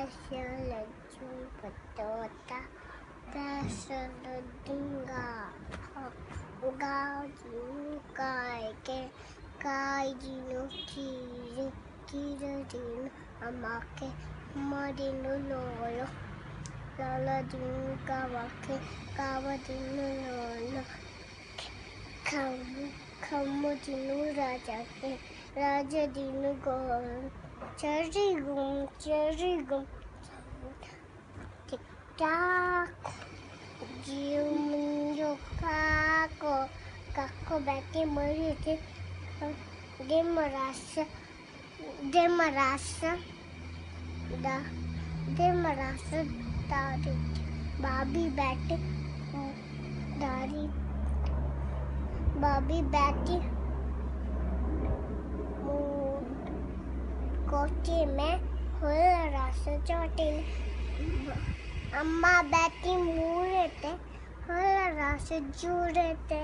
लड्डू पतोता दूंगा गाँव के कायजिनो कीरदिन अमाके मदिनो लोलो लाला दिन कावाके कावदिनो लोलो खमुदिनो राजा दिनो गोल चरी गुम टिक टाक जियो kako बैठे मरी थे देमरास दारी बाबी बैठी कोठी में हुल रस चोटी अम्मा बैठी मुँह रहते हुल रस जुड़ते।